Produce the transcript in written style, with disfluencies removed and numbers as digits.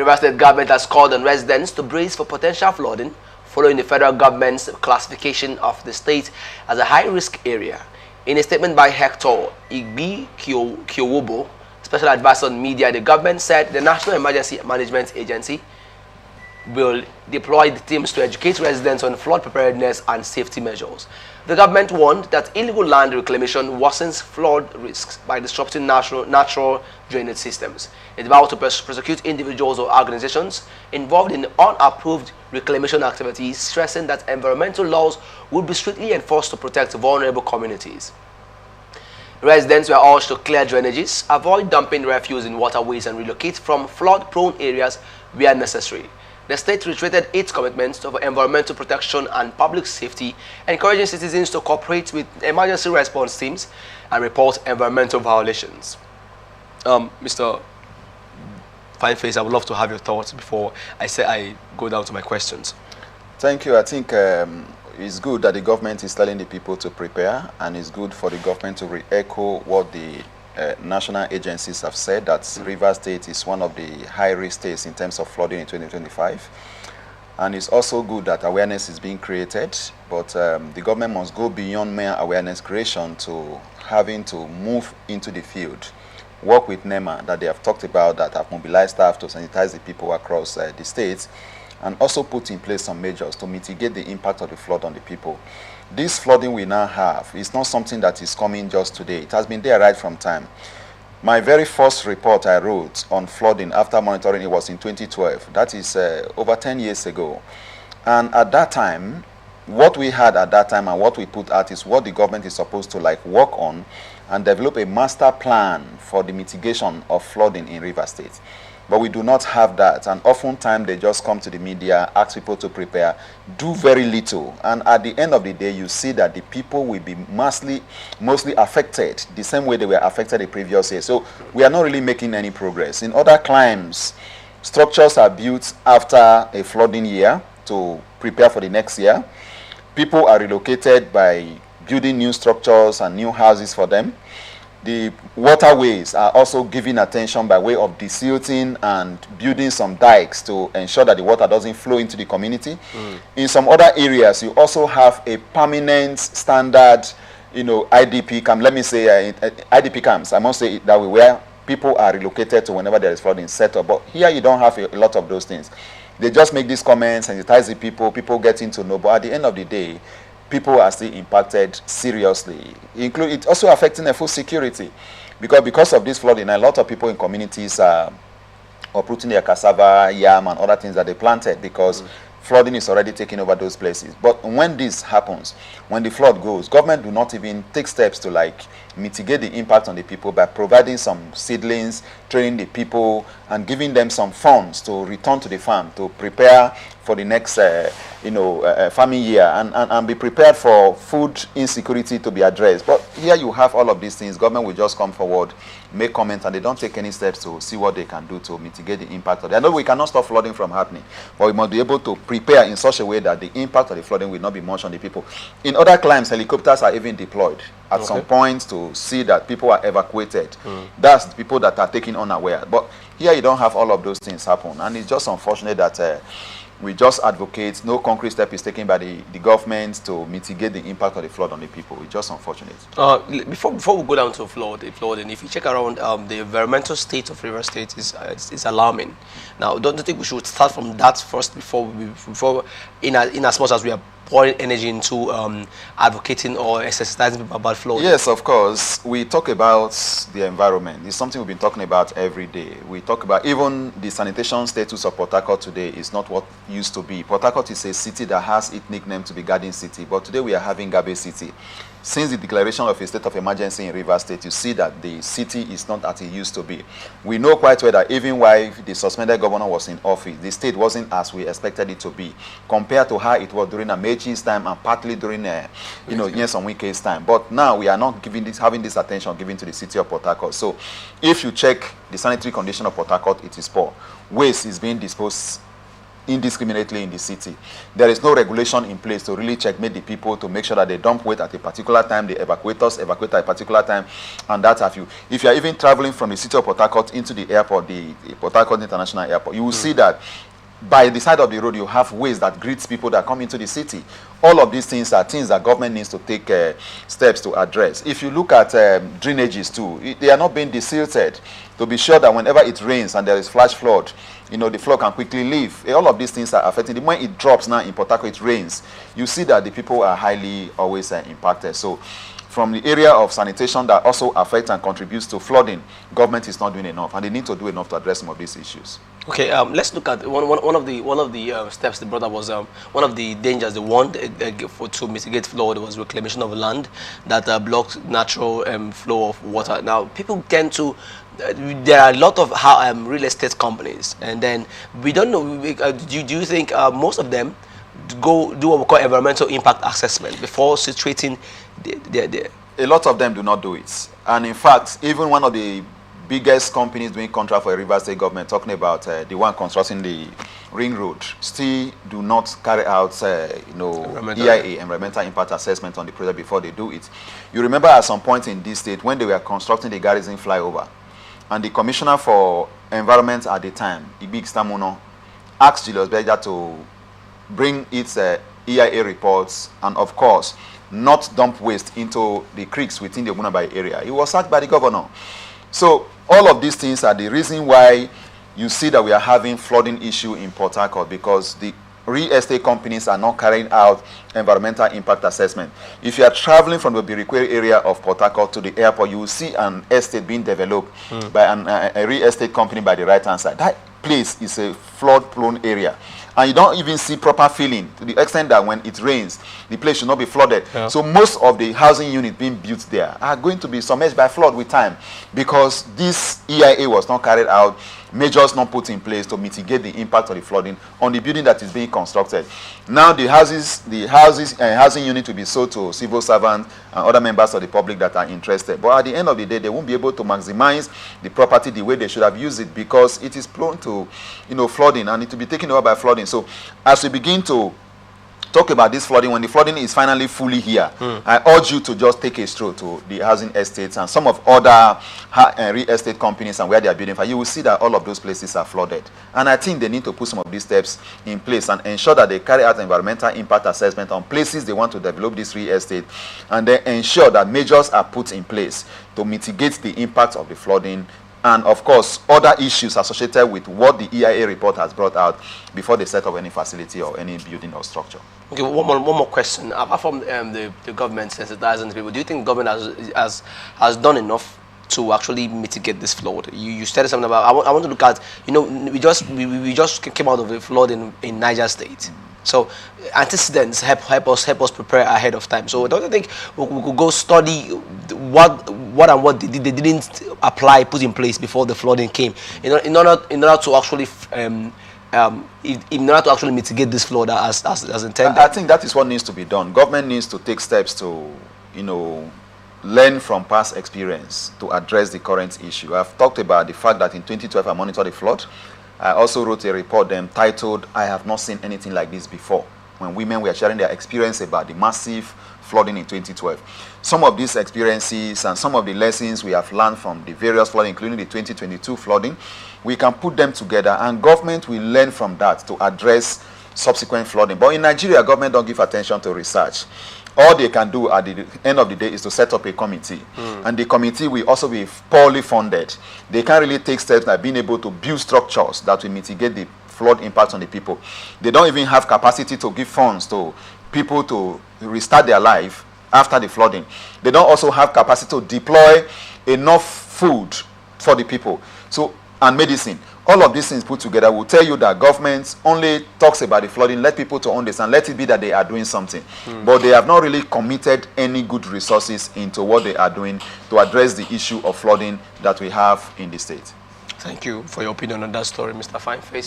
Rivers State government has called on residents to brace for potential flooding following the federal government's classification of the state as a high-risk area. In a statement by Hector Igbikiowubo, Special Advisor on Media, the government said the National Emergency Management Agency will deploy the teams to educate residents on flood preparedness and safety measures. The government warned that illegal land reclamation worsens flood risks by disrupting natural drainage systems. It vowed to prosecute individuals or organizations involved in unapproved reclamation activities, stressing that environmental laws would be strictly enforced to protect vulnerable communities. Residents were urged to clear drainages, avoid dumping refuse in waterways, and relocate from flood-prone areas where necessary. The state reiterated its commitment to environmental protection and public safety, encouraging citizens to cooperate with emergency response teams and report environmental violations. Mr. Fineface, I would love to have your thoughts before I go down to my questions. Thank you. I think it's good that the government is telling the people to prepare, and it's good for the government to re-echo what the national agencies have said, that Rivers State is one of the high-risk states in terms of flooding in 2025. And it's also good that awareness is being created, but the government must go beyond mere awareness creation to having to move into the field, work with NEMA that they have talked about, that have mobilized staff to sanitize the people across the states, and also put in place some measures to mitigate the impact of the flood on the people. This flooding we now have is not something that is coming just today. It has been there right from time. My very first report I wrote on flooding after monitoring it was in 2012. That is over 10 years ago. And at that time, what we had at that time and what we put out is what the government is supposed to work on and develop a master plan for the mitigation of flooding in Rivers State. But we do not have that, and oftentimes they just come to the media, ask people to prepare, do very little, and at the end of the day you see that the people will be mostly affected the same way they were affected the previous year. So we are not really making any progress. In other climes, structures are built after a flooding year to prepare for the next year. People are relocated by building new structures and new houses for them. The waterways are also given attention by way of desilting and building some dikes to ensure that the water doesn't flow into the community. In some other areas, you also have a permanent standard, IDP camp. Let me say IDP camps. I must say it that way, where people are relocated to whenever there is flooding set up. But here you don't have a lot of those things. They just make these comments, sensitize the people getting to know. But at the end of the day, people are still impacted seriously. It's also affecting their food security, because of this flooding, a lot of people in communities are uprooting their cassava, yam, and other things that they planted because flooding is already taking over those places. But when this happens, when the flood goes, government do not even take steps to mitigate the impact on the people by providing some seedlings, training the people, and giving them some funds to return to the farm to prepare for the next farming year and be prepared for food insecurity to be addressed. But here you have all of these things. Government will just come forward, make comments, and they don't take any steps to see what they can do to mitigate the impact of it. I know we cannot stop flooding from happening, but we must be able to prepare in such a way that the impact of the flooding will not be much on the people. In other climes, helicopters are even deployed at some point to see that people are evacuated. That's the people that are taken unaware. But here you don't have all of those things happen, and it's just unfortunate that we just advocate no concrete step is taken by the government to mitigate the impact of the flood on the people. It's just unfortunate. Before we go down to flooding, if you check around, the environmental state of Rivers State is alarming. Now, don't you think we should start from that first before in as much as we are pouring energy into advocating or exercising about flooding? Yes, of course. We talk about the environment. It's something we've been talking about every day. We talk about even the sanitation status of Port Harcourt today is not what used to be. Port Harcourt is a city that has its nickname to be Garden City, but today we are having Garbage City. Since the declaration of a state of emergency in Rivers State, you see that the city is not as it used to be. We know quite well that even while the suspended governor was in office, the state wasn't as we expected it to be, compared to how it was during Amechi's time and partly during, Nyesom Wike's time. But now we are not having this attention given to the city of Port Harcourt. So if you check the sanitary condition of Port Harcourt, it is poor. Waste is being disposed indiscriminately in the city. There is no regulation in place to really checkmate the people to make sure that they dump waste at a particular time, the evacuators evacuate at a particular time, and that have you. If you are even traveling from the city of Port Harcourt into the airport, the Port Harcourt International Airport, you will see that by the side of the road you have ways that greets people that come into the city. All of these things are things that government needs to take steps to address. If you look at drainages too, they are not being desilted to be sure that whenever it rains and there is flash flood, you know, the flood can quickly leave. All of these things are affecting. The moment it drops now in Port Harcourt, it rains, you see that the people are highly always impacted. So from the area of sanitation that also affects and contributes to flooding, government is not doing enough, and they need to do enough to address some of these issues. Okay, let's look at one of the steps the brother was one of the dangers they warned to mitigate flood was reclamation of land that blocks natural flow of water. Now people tend to there are a lot of real estate companies, and then we don't know. Do you think most of them do what we call environmental impact assessment before situating A lot of them do not do it, and in fact, even one of the biggest companies doing contract for a River State government, talking about the one constructing the ring road, still do not carry out EIA, environmental impact assessment, on the project before they do it. You remember at some point in this state when they were constructing the Garrison flyover, and the commissioner for environment at the time, Igbikiowubo, asked Julius Berger to bring its EIA reports and, of course, not dump waste into the creeks within the Ogunabai area. He was sacked by the governor. So all of these things are the reason why you see that we are having flooding issue in Port Harcourt, because the real estate companies are not carrying out environmental impact assessment. If you are traveling from the Birikwe area of Port Harcourt to the airport, you will see an estate being developed by a real estate company by the right-hand side. That place is a flood-prone area. And you don't even see proper filling, to the extent that when it rains, the place should not be flooded. Yeah. So most of the housing units being built there are going to be submerged by flood with time, because this EIA was not carried out, measures not put in place to mitigate the impact of the flooding on the building that is being constructed. Now the housing unit will be sold to civil servants and other members of the public that are interested. But at the end of the day, they won't be able to maximize the property the way they should have used it, because it is prone to, flooding, and it will be taken over by flooding. So as we begin to talk about this flooding, when the flooding is finally fully here, I urge you to just take a stroll to the housing estates and some of other real estate companies and where they are building. You will see that all of those places are flooded. And I think they need to put some of these steps in place and ensure that they carry out environmental impact assessment on places they want to develop this real estate, and then ensure that measures are put in place to mitigate the impact of the flooding, and of course other issues associated with what the EIA report has brought out before they set up any facility or any building or structure. Okay, one more question. Apart from the government sensitizing the people, do you think government has done enough to actually mitigate this flood? You said something about, I want to look at, we just came out of a flood in Niger State. So antecedents help us prepare ahead of time. So don't you think we could go study what they didn't apply, put in place before the flooding came, in order to actually in order to actually mitigate this flood as intended? I think that is what needs to be done. Government needs to take steps to learn from past experience to address the current issue. I've talked about the fact that in 2012 I monitored the flood. I also wrote a report titled "I have not seen anything like this before," when women were sharing their experience about the massive flooding in 2012. Some of these experiences and some of the lessons we have learned from the various flooding, including the 2022 flooding, we can put them together, and government will learn from that to address subsequent flooding. But in Nigeria, government don't give attention to research. All they can do at the end of the day is to set up a committee. And the committee will also be poorly funded. They can't really take steps like being able to build structures that will mitigate the flood impact on the people. They don't even have capacity to give funds to people to restart their life after the flooding. They don't also have capacity to deploy enough food for the people. So, and medicine. All of these things put together will tell you that government only talks about the flooding, let people to understand, let it be that they are doing something. But they have not really committed any good resources into what they are doing to address the issue of flooding that we have in the state. Thank you for your opinion on that story, Mr. Fineface.